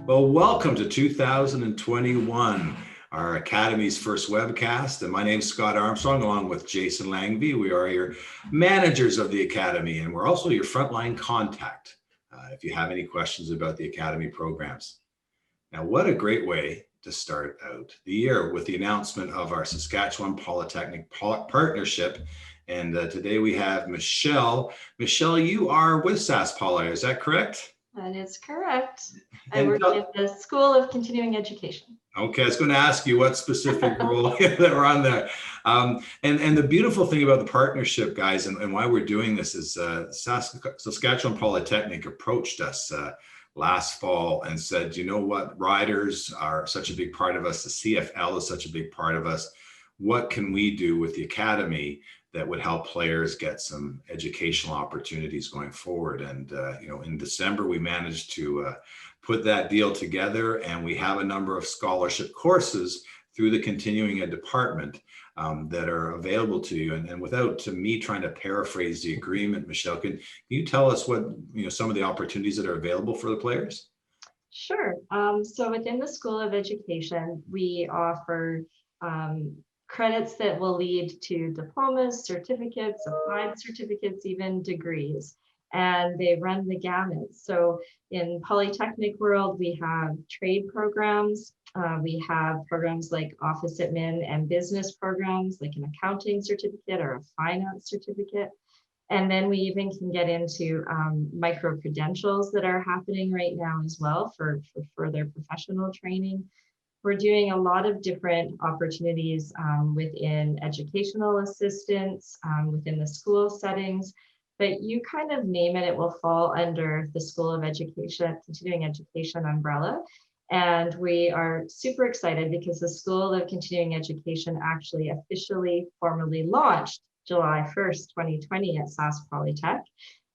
Well, welcome to 2021, our Academy's first webcast. And my name is Scott Armstrong, along with Jason Langvee. We are your managers of the Academy, and we're also your frontline contact if you have any questions about the Academy programs. Now, what a great way to start out the year with the announcement of our Saskatchewan Polytechnic partnership. And today we have Michele. Michele, you are with Sask Poly, is that correct? That is correct. I work at the School of Continuing Education. Okay, I was going to ask you what specific role that we're on there. And the beautiful thing about the partnership, guys, and why we're doing this is Saskatchewan Polytechnic approached us last fall and said, you know what, riders are such a big part of us. The CFL is such a big part of us. What can we do with the Academy that would help players get some educational opportunities going forward? And in December, we managed to put that deal together, and we have a number of scholarship courses through the continuing ed department that are available to you. And without to me trying to paraphrase the agreement, Michele, can you tell us what some of the opportunities that are available for the players? Sure. So within the School of Education, we offer credits that will lead to diplomas, certificates, applied certificates, even degrees. And they run the gamut. So in Polytechnic world, we have trade programs. We have programs like office admin and business programs, like an accounting certificate or a finance certificate. And then we even can get into micro credentials that are happening right now as well for further professional training. We're doing a lot of different opportunities within educational assistance, within the school settings, but you kind of name it, it will fall under the School of Education, Continuing Education umbrella. And we are super excited because the School of Continuing Education actually officially formally launched July 1st, 2020 at Sask Polytech.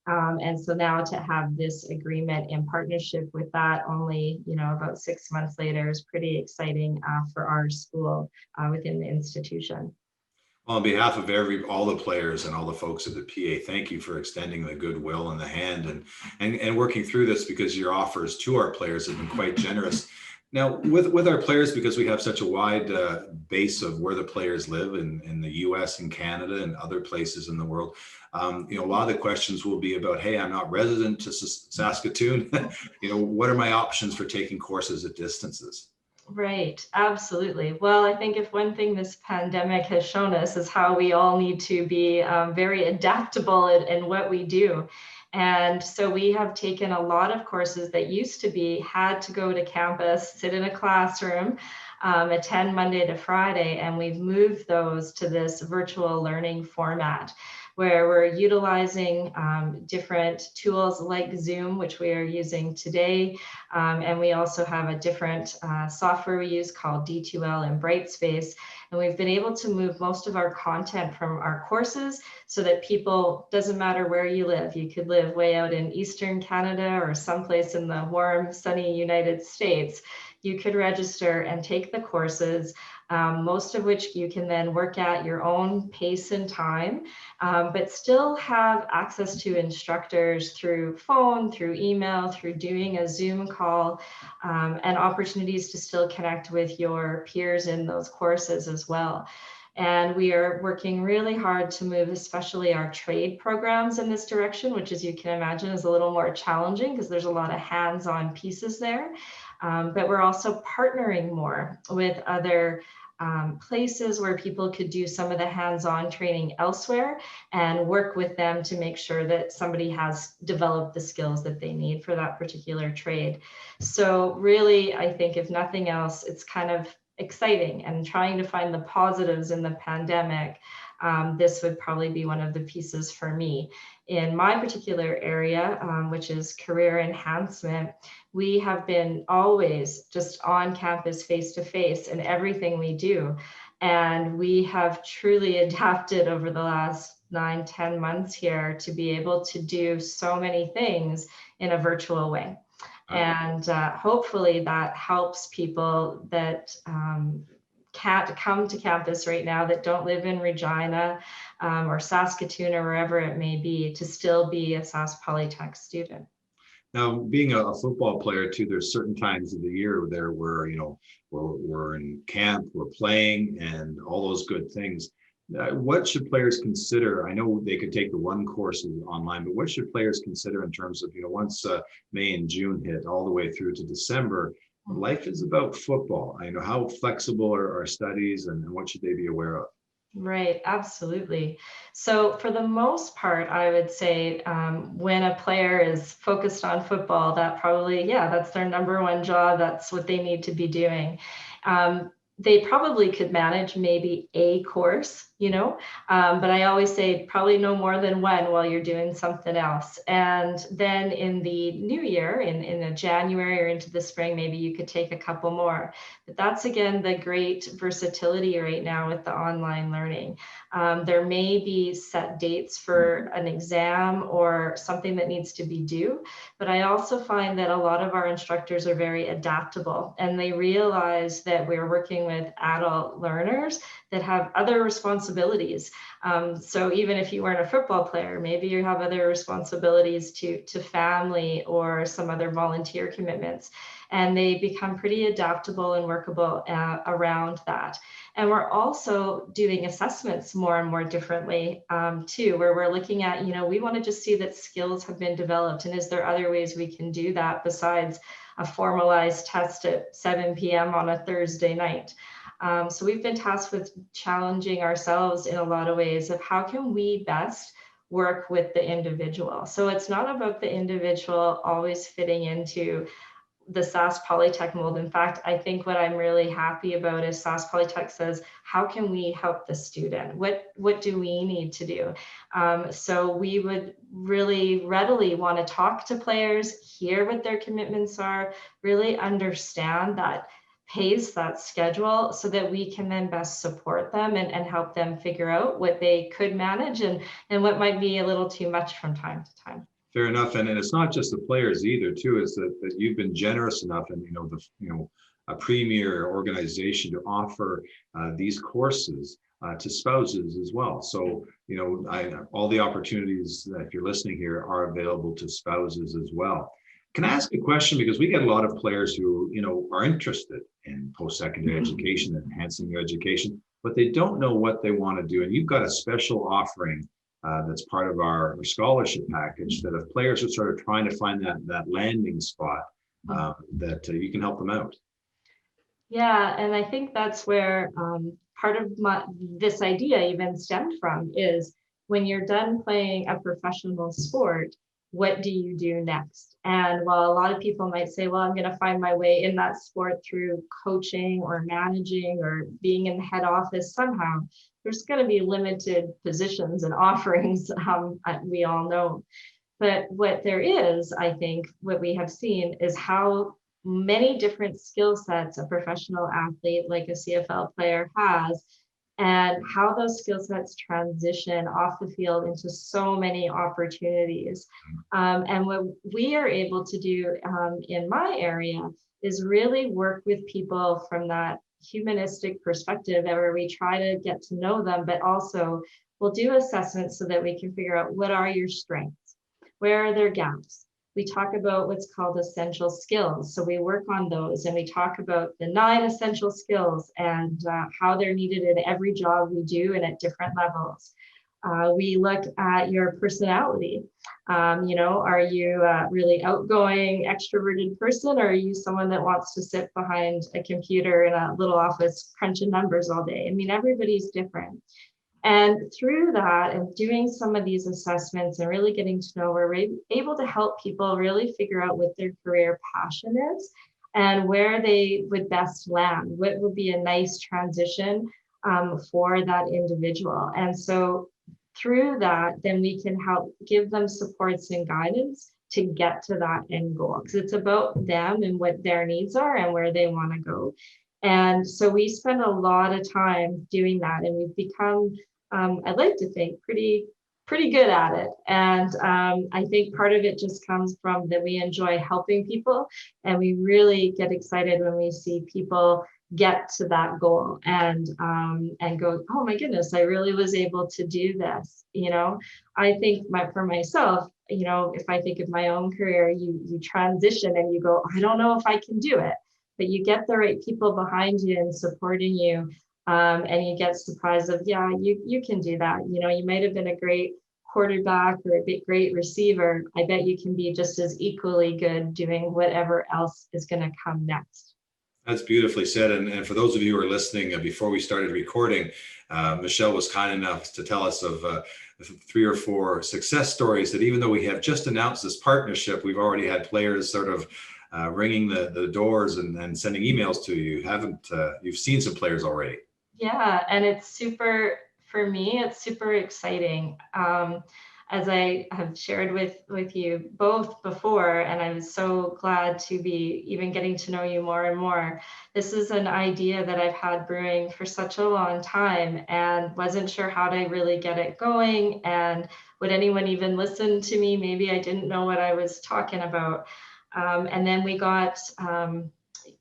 And so now to have this agreement in partnership with that only, about 6 months later is pretty exciting for our school within the institution. Well, on behalf of all the players and all the folks at the PA, thank you for extending the goodwill and the hand and working through this, because your offers to our players have been quite generous. Now, with our players, because we have such a wide base of where the players live in the US and Canada and other places in the world, a lot of the questions will be about, hey, I'm not resident to Saskatoon. What are my options for taking courses at distances? Right, absolutely. Well, I think if one thing this pandemic has shown us is how we all need to be very adaptable in what we do. And so we have taken a lot of courses that used to be had to go to campus, sit in a classroom, attend Monday to Friday, and we've moved those to this virtual learning format, where we're utilizing different tools like Zoom, which we are using today. And we also have a different software we use called D2L and Brightspace. And we've been able to move most of our content from our courses so that people, doesn't matter where you live, you could live way out in Eastern Canada or someplace in the warm, sunny United States, you could register and take the courses, most of which you can then work at your own pace and time, but still have access to instructors through phone, through email, through doing a Zoom call, and opportunities to still connect with your peers in those courses as well. And we are working really hard to move, especially our trade programs in this direction, which, as you can imagine, is a little more challenging because there's a lot of hands-on pieces there. But we're also partnering more with other places where people could do some of the hands-on training elsewhere and work with them to make sure that somebody has developed the skills that they need for that particular trade. So really, I think if nothing else, it's kind of exciting and trying to find the positives in the pandemic. This would probably be one of the pieces for me. In my particular area, which is career enhancement, we have been always just on campus face-to-face in everything we do. And we have truly adapted over the last 9-10 months here to be able to do so many things in a virtual way. And hopefully that helps people that can't come to campus right now, that don't live in Regina or Saskatoon or wherever it may be, to still be a Sask Polytech student. Now, being a football player too, there's certain times of the year there where, we're in camp, we're playing, and all those good things. What should players consider? I know they could take the one course online, but what should players consider in terms of, once May and June hit all the way through to December, life is about football. I know how flexible are studies, and what should they be aware of? Right, absolutely. So for the most part, I would say when a player is focused on football, that probably, yeah, that's their number one job. That's what they need to be doing. They probably could manage maybe a course, but I always say probably no more than one while you're doing something else. And then in the new year, in the January or into the spring, maybe you could take a couple more. But that's again the great versatility right now with the online learning. There may be set dates for an exam or something that needs to be due, but I also find that a lot of our instructors are very adaptable, and they realize that we're working with adult learners that have other responsibilities. So even if you weren't a football player, maybe you have other responsibilities to family or some other volunteer commitments, and they become pretty adaptable and workable around that. And we're also doing assessments more and more differently too, where we're looking at, we want to just see that skills have been developed, and is there other ways we can do that besides a formalized test at 7 p.m. on a Thursday night. So we've been tasked with challenging ourselves in a lot of ways of how can we best work with the individual. So it's not about the individual always fitting into the Sask Polytech mold. In fact, I think what I'm really happy about is Sask Polytech says, how can we help the student? What do we need to do? So we would really readily want to talk to players, hear what their commitments are, really understand that pace, that schedule, so that we can then best support them and help them figure out what they could manage and what might be a little too much from time to time. Fair enough, and it's not just the players either. Too, is that you've been generous enough, and a premier organization to offer these courses to spouses as well. So all the opportunities that, if you're listening here, are available to spouses as well. Can I ask a question? Because we get a lot of players who are interested in post-secondary education and enhancing their education, but they don't know what they want to do. And you've got a special offering that's part of our scholarship package, that if players are sort of trying to find that landing spot, that you can help them out. Yeah, and I think that's where part of this idea even stemmed from is when you're done playing a professional sport, what do you do next? And while a lot of people might say, well, I'm going to find my way in that sport through coaching or managing or being in the head office somehow, there's going to be limited positions and offerings, we all know. But what there is, I think, what we have seen is how many different skill sets a professional athlete like a CFL player has, and how those skill sets transition off the field into so many opportunities. And what we are able to do in my area is really work with people from that humanistic perspective, where we try to get to know them, but also we'll do assessments so that we can figure out what are your strengths, where are their gaps. We talk about what's called essential skills. So we work on those, and we talk about the 9 essential skills and how they're needed in every job we do and at different levels. We look at your personality. Are you a really outgoing, extroverted person, or are you someone that wants to sit behind a computer in a little office crunching numbers all day? I mean, everybody's different. And through that and doing some of these assessments and really getting to know, we're able to help people really figure out what their career passion is and where they would best land, what would be a nice transition for that individual. And so through that, then we can help give them supports and guidance to get to that end goal, because it's about them and what their needs are and where they want to go. And so we spend a lot of time doing that, and we've become, I'd like to think, pretty good at it. And I think part of it just comes from that we enjoy helping people, and we really get excited when we see people get to that goal and go, oh my goodness, I really was able to do this. I think for myself, you know, if I think of my own career, you transition and you go, I don't know if I can do it, but you get the right people behind you and supporting you, and you get surprised of, yeah, you can do that. You know, you might have been a great quarterback or a great receiver. I bet you can be just as equally good doing whatever else is going to come next. That's beautifully said. And for those of you who are listening, before we started recording, Michele was kind enough to tell us of 3 or 4 success stories that even though we have just announced this partnership, we've already had players sort of ringing the doors and sending emails to you. You've seen some players already. Yeah, and it's super, for me, it's super exciting. As I have shared with you both before, and I'm so glad to be even getting to know you more and more. This is an idea that I've had brewing for such a long time and wasn't sure how to really get it going. And would anyone even listen to me? Maybe I didn't know what I was talking about. And then we got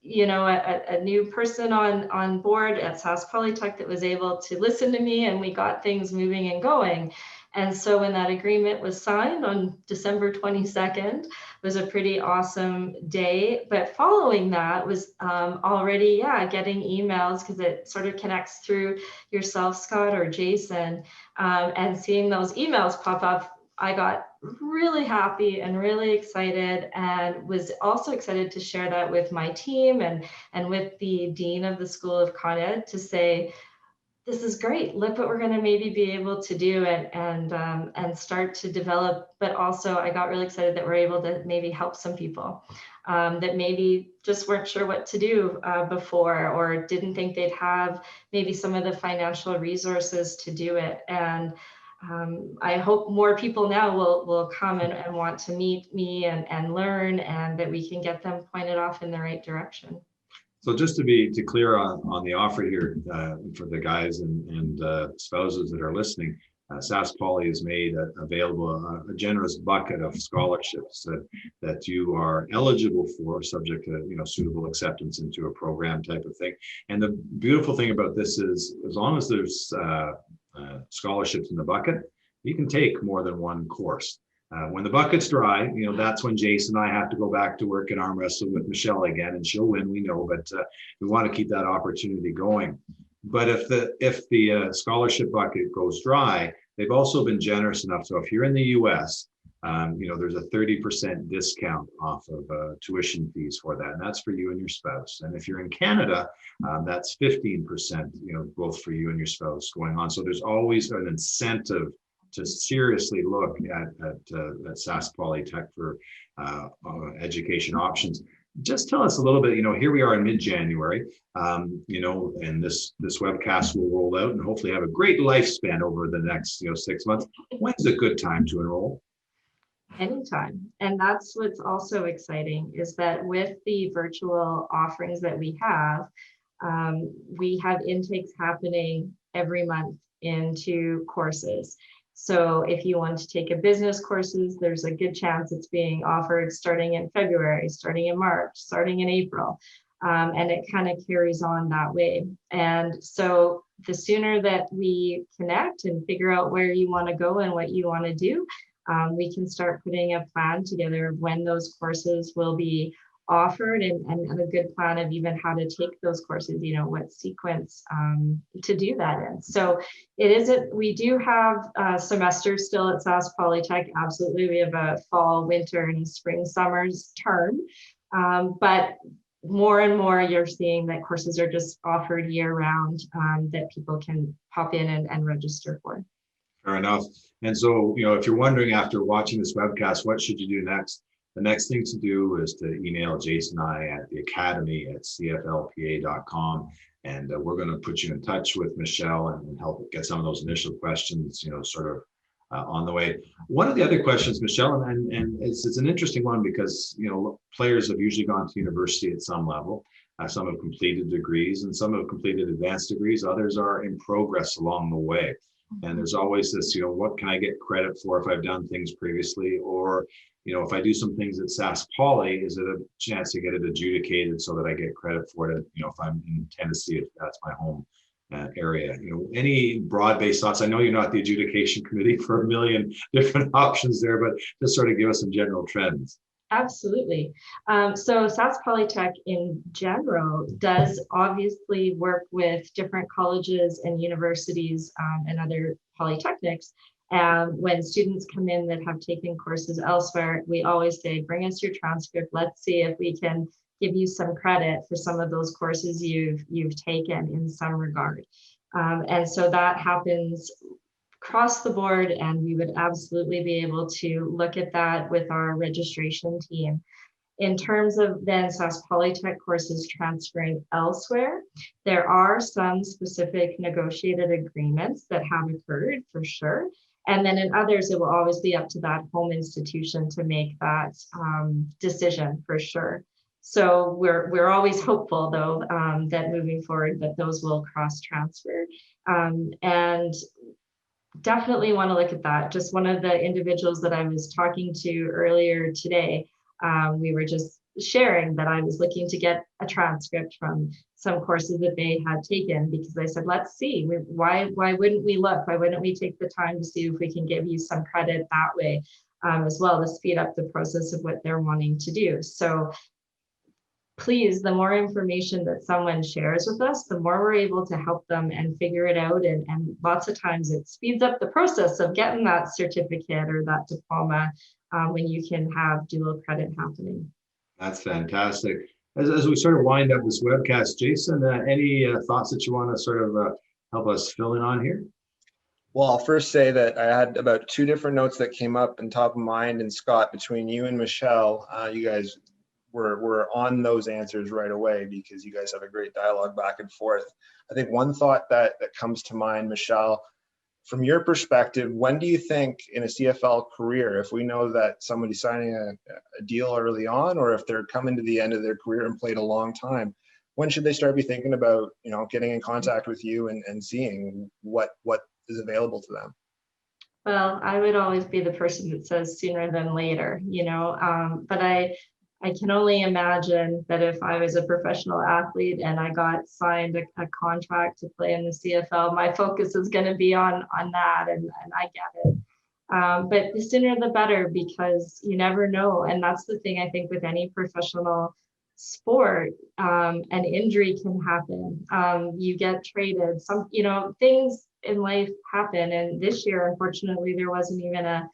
you know, a new person on board at Sask Polytech that was able to listen to me, and we got things moving and going. And so when that agreement was signed on December 22nd, was a pretty awesome day. But following that was already, yeah, getting emails, because it sort of connects through yourself, Scott, or Jason, and seeing those emails pop up. I got really happy and really excited, and was also excited to share that with my team and with the dean of the School of Con Ed to say, this is great. Look what we're going to maybe be able to do and start to develop. But also, I got really excited that we're able to maybe help some people that maybe just weren't sure what to do before, or didn't think they'd have maybe some of the financial resources to do it. And I hope more people now will come and want to meet me and learn, and that we can get them pointed off in the right direction. So just to be clear on the offer here for the guys and spouses that are listening, Sask Poly has made available a generous bucket of scholarships that you are eligible for, subject to suitable acceptance into a program type of thing. And the beautiful thing about this is, as long as there's scholarships in the bucket, you can take more than one course. When the bucket's dry, that's when Jason and I have to go back to work and arm wrestle with Michele again, and she'll win, we know, but we want to keep that opportunity going. But if the scholarship bucket goes dry, they've also been generous enough. So if you're in the US, there's a 30% discount off of tuition fees for that, and that's for you and your spouse. And if you're in Canada, that's 15%, both for you and your spouse going on. So there's always an incentive to seriously look at Sask Polytech for education options. Just tell us a little bit, here we are in mid-January, and this webcast will roll out and hopefully have a great lifespan over the next 6 months. When's a good time to enroll? Anytime. And that's what's also exciting, is that with the virtual offerings that we have intakes happening every month into courses. So if you want to take a business courses, there's a good chance it's being offered starting in February, starting in March, starting in April. And it kind of carries on that way. And so the sooner that we connect and figure out where you want to go and what you want to do, we can start putting a plan together of when those courses will be offered, and a good plan of even how to take those courses, what sequence to do that in. So we do have semesters still at Sask Polytech. Absolutely. We have a fall, winter, and spring, summers term. But more and more you're seeing that courses are just offered year round, that people can pop in and register for. Fair enough. And so, if you're wondering after watching this webcast, what should you do next? The next thing to do is to email Jason and I at the academy at CFLPA.com. And we're going to put you in touch with Michele and help get some of those initial questions, sort of on the way. One of the other questions, Michele, and it's an interesting one because, players have usually gone to university at some level. Some have completed degrees and some have completed advanced degrees. Others are in progress along the way. And there's always this, what can I get credit for if I've done things previously? Or, if I do some things at Sask Poly, is it a chance to get it adjudicated so that I get credit for it? If I'm in Tennessee, if that's my home area. Any broad-based thoughts? I know you're not the adjudication committee for a million different options there, but just sort of give us some general trends. Absolutely. So Sask Polytech in general does obviously work with different colleges and universities and other polytechnics. When students come in that have taken courses elsewhere, we always say, bring us your transcript. Let's see if we can give you some credit for some of those courses you've taken in some regard. And so that happens across the board, and we would absolutely be able to look at that with our registration team. In terms of then Sask Polytech courses transferring elsewhere, there are some specific negotiated agreements that have occurred for sure. And then in others, it will always be up to that home institution to make that decision for sure. So we're always hopeful though that moving forward that those will cross transfer. And definitely want to look at that. Just one of the individuals that I was talking to earlier today, we were just sharing that I was looking to get a transcript from some courses that they had taken, because I said, let's see, why wouldn't we look? Why wouldn't we take the time to see if we can give you some credit that way as well, to speed up the process of what they're wanting to do. So please, the more information that someone shares with us, the more we're able to help them and figure it out. And lots of times it speeds up the process of getting that certificate or that diploma when you can have dual credit happening. That's fantastic. As we sort of wind up this webcast, Jason, any thoughts that you want to sort of help us fill in on here? Well, I'll first say that I had about 2 different notes that came up in top of mind. And Scott, between you and Michelle, you guys were on those answers right away, because you guys have a great dialogue back and forth. I think one thought that comes to mind, Michelle, from your perspective, when do you think in a CFL career, if we know that somebody's signing a deal early on, or if they're coming to the end of their career and played a long time, when should they start be thinking about, getting in contact with you and seeing what is available to them? Well, I would always be the person that says sooner than later, but I can only imagine that if I was a professional athlete and I got signed a contract to play in the CFL, my focus is going to be on that, and I get it. But the sooner the better, because you never know. And that's the thing, I think, with any professional sport, an injury can happen. You get traded, things in life happen. And this year, unfortunately, there wasn't even a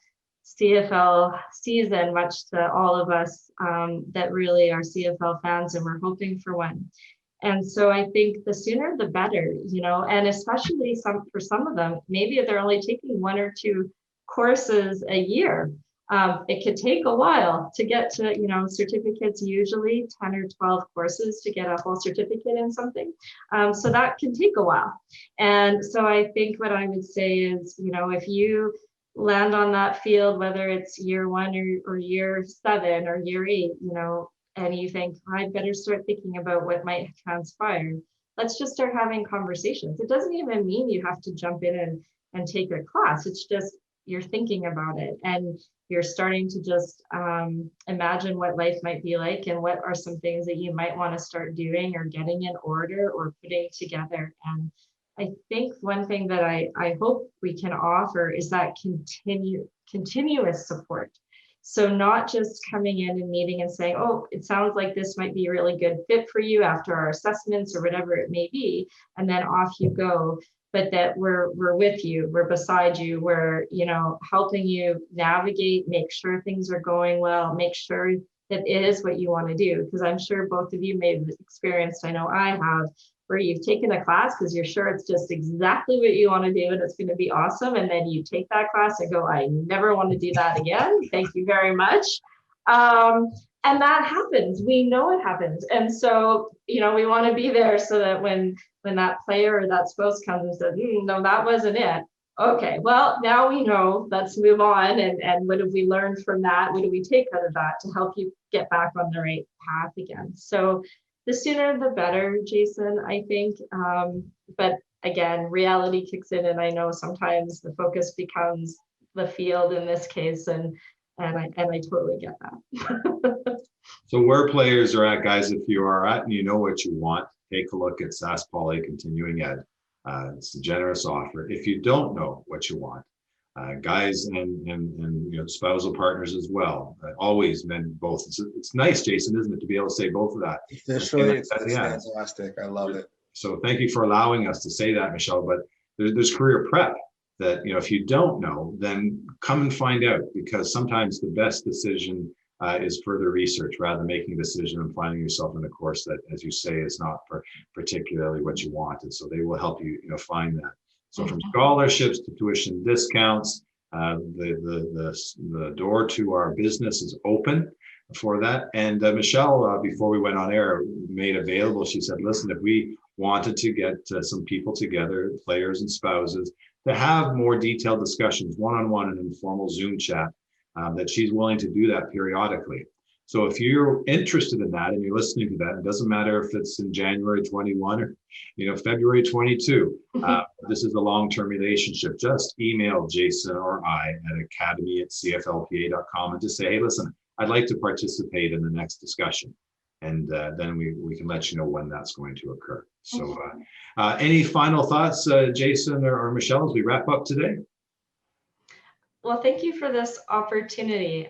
CFL season, much to all of us that really are CFL fans and we're hoping for one. And so I think the sooner the better, and especially for some of them, maybe if they're only taking 1 or 2 courses a year, it could take a while to get to, certificates, usually 10 or 12 courses to get a whole certificate in something. So that can take a while. And so I think what I would say is, if you land on that field, whether it's year 1 or year 7 or year 8, and you think, I better start thinking about what might transpire, let's just start having conversations. It doesn't even mean you have to jump in and take a class. It's just you're thinking about it and you're starting to just imagine what life might be like and what are some things that you might want to start doing or getting in order or putting together. And I think one thing that I hope we can offer is that continuous support. So not just coming in and meeting and saying, oh, it sounds like this might be a really good fit for you after our assessments or whatever it may be, and then off you go, but that we're with you, we're beside you, we're, helping you navigate, make sure things are going well, make sure that it is what you want to do. Because I'm sure both of you may have experienced, I know I have, where you've taken a class because you're sure it's just exactly what you want to do and it's going to be awesome. And then you take that class and go, I never want to do that again. Thank you very much. And that happens. We know it happens. And so, we want to be there so that when that player or that spouse comes and says, no, that wasn't it. Okay, well, now we know, let's move on. And what have we learned from that? What do we take out of that to help you get back on the right path again? So the sooner the better, Jason, I think. But again, reality kicks in, and I know sometimes the focus becomes the field in this case, and I totally get that. So where players are at, guys, if you are at and you know what you want, take a look at Sask Poly Continuing Ed. It's a generous offer. If you don't know what you want, guys and spousal partners as well. Always men both. It's nice, Jason, isn't it, to be able to say both of that? Officially, it's Yeah. fantastic. I love it. So thank you for allowing us to say that, Michele. But there's career prep that, if you don't know, then come and find out, because sometimes the best decision is further research rather than making a decision and finding yourself in a course that, as you say, is not particularly what you want. And so they will help you, find that. So from scholarships to tuition discounts, the door to our business is open for that. And Michele, before we went on air, made available, she said, listen, if we wanted to get some people together, players and spouses, to have more detailed discussions, one-on-one and informal Zoom chat, that she's willing to do that periodically. So if you're interested in that and you're listening to that, it doesn't matter if it's in January 21 or February 22. This is a long-term relationship. Just email Jason or I at academy@cflpa.com and just say, hey, listen, I'd like to participate in the next discussion. And then we can let you know when that's going to occur. So any final thoughts, Jason or Michele, as we wrap up today? Well, thank you for this opportunity.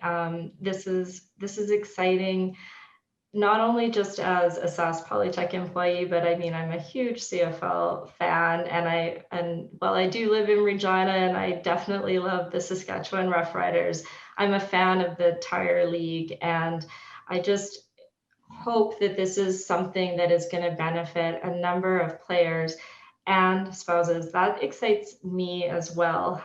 This is exciting, not only just as a Sask Polytech employee, but I mean, I'm a huge CFL fan, and while I do live in Regina and I definitely love the Saskatchewan Roughriders, I'm a fan of the entire league, and I just hope that this is something that is going to benefit a number of players and spouses. That excites me as well,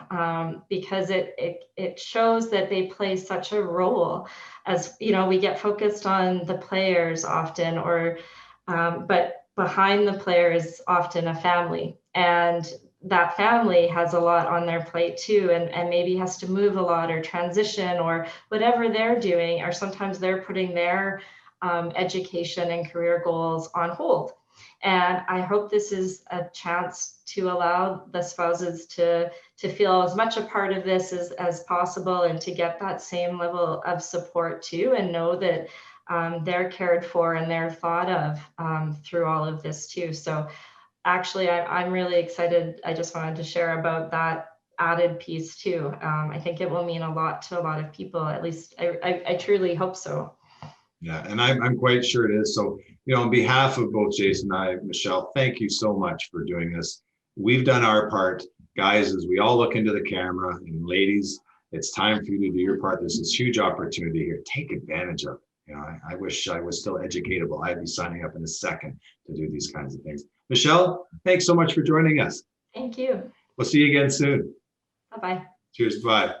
because it shows that they play such a role. As we get focused on the players often, but behind the player is often a family, and that family has a lot on their plate too, and maybe has to move a lot or transition or whatever they're doing, or sometimes they're putting their education and career goals on hold. And I hope this is a chance to allow the spouses to feel as much a part of this as possible, and to get that same level of support too, and know that they're cared for and they're thought of through all of this too. So actually, I'm really excited. I just wanted to share about that added piece too. I think it will mean a lot to a lot of people. At least I truly hope so. Yeah, and I'm quite sure it is. So, on behalf of both Jason and I, Michele, thank you so much for doing this. We've done our part. Guys, as we all look into the camera, and ladies, it's time for you to do your part. There's this huge opportunity here. Take advantage of it. I wish I was still educatable. I'd be signing up in a second to do these kinds of things. Michele, thanks so much for joining us. Thank you. We'll see you again soon. Bye-bye. Cheers. Bye.